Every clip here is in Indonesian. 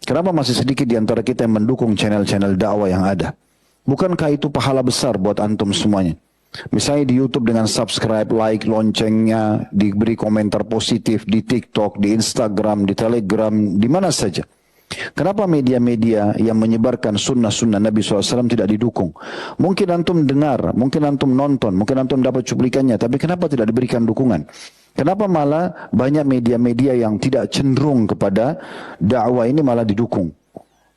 Kenapa masih sedikit di antara kita yang mendukung channel-channel dakwah yang ada? Bukankah itu pahala besar buat antum semuanya? Misalnya di YouTube dengan subscribe, like, loncengnya, diberi komentar positif di TikTok, di Instagram, di Telegram, di mana saja. Kenapa media-media yang menyebarkan sunnah-sunnah Nabi SAW tidak didukung? Mungkin antum dengar, mungkin antum nonton, mungkin antum dapat cuplikannya, tapi kenapa tidak diberikan dukungan? Kenapa malah banyak media-media yang tidak cenderung kepada dakwah ini malah didukung?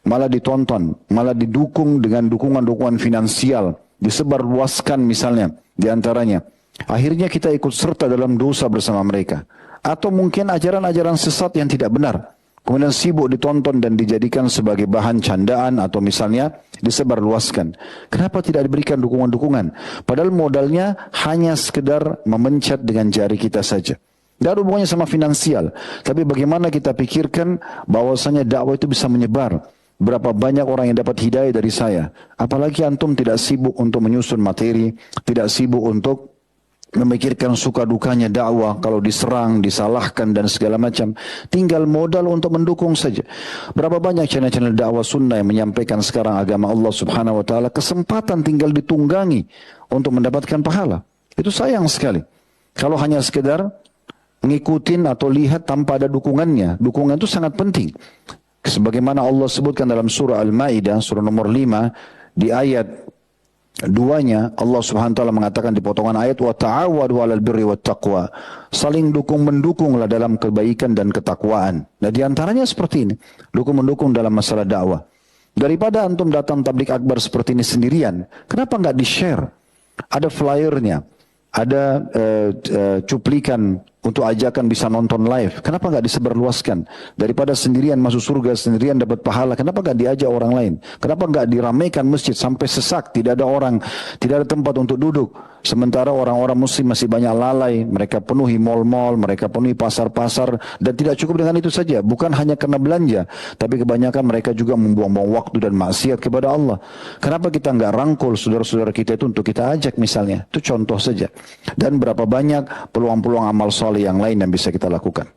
Malah ditonton, malah didukung dengan dukungan-dukungan finansial, disebarluaskan misalnya di antaranya. Akhirnya kita ikut serta dalam dosa bersama mereka. Atau mungkin ajaran-ajaran sesat yang tidak benar. Kemudian sibuk ditonton dan dijadikan sebagai bahan candaan atau misalnya disebarluaskan. Kenapa tidak diberikan dukungan-dukungan? Padahal modalnya hanya sekedar memencet dengan jari kita saja. Tidak ada hubungannya sama finansial. Tapi bagaimana kita pikirkan bahwasanya dakwah itu bisa menyebar. Berapa banyak orang yang dapat hidayah dari saya. Apalagi antum tidak sibuk untuk menyusun materi, tidak sibuk untuk memikirkan suka dukanya dakwah, kalau diserang, disalahkan dan segala macam. Tinggal modal untuk mendukung saja. Berapa banyak channel-channel dakwah sunnah yang menyampaikan sekarang agama Allah Subhanahu wa taala, kesempatan tinggal ditunggangi untuk mendapatkan pahala. Itu sayang sekali. Kalau hanya sekedar ngikutin atau lihat tanpa ada dukungannya. Dukungan itu sangat penting. Sebagaimana Allah sebutkan dalam surah Al-Maidah, surah nomor 5, di ayat duanya Allah Subhanahu wa taala mengatakan di potongan ayat, wa ta'awadu 'alal birri wat taqwa. Saling dukung-mendukunglah dalam kebaikan dan ketakwaan. Nah, di antaranya seperti ini, dukung-mendukung dalam masalah dakwah. Daripada antum datang tablik akbar seperti ini sendirian, kenapa enggak di-share? Ada flyernya, ada cuplikan untuk ajakan bisa nonton live. Kenapa nggak disebarluaskan? Daripada sendirian masuk surga, sendirian dapat pahala, kenapa nggak diajak orang lain? Kenapa nggak diramaikan masjid sampai sesak, tidak ada orang, tidak ada tempat untuk duduk? Sementara orang-orang muslim masih banyak lalai, mereka penuhi mal-mal, mereka penuhi pasar-pasar, dan tidak cukup dengan itu saja. Bukan hanya karena belanja, tapi kebanyakan mereka juga membuang-buang waktu dan maksiat kepada Allah. Kenapa kita nggak rangkul saudara-saudara kita itu untuk kita ajak misalnya? Itu contoh saja. Dan berapa banyak peluang-peluang amal soleh yang lain yang bisa kita lakukan.